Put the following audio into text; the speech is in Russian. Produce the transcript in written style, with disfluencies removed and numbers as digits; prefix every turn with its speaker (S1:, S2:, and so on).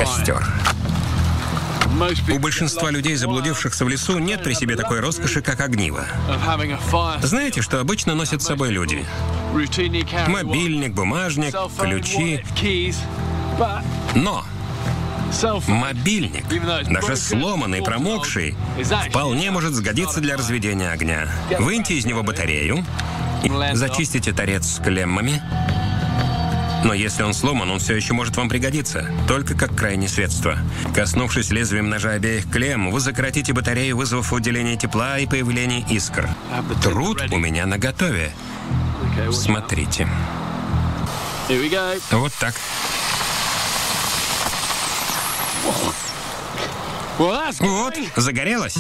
S1: костер. У большинства людей, заблудившихся в лесу, нет при себе такой роскоши, как огниво. Знаете, что обычно носят с собой люди? Мобильник, бумажник, ключи. Но мобильник, даже сломанный, промокший, вполне может сгодиться для разведения огня. Выньте из него батарею, зачистите торец с клеммами. Но если он сломан, он все еще может вам пригодиться, только как крайнее средство. Коснувшись лезвием ножа обеих клемм, вы сократите батарею, вызвав выделение тепла и появление искр. Труд у меня наготове. Смотрите. Вот так. Вот, загорелось.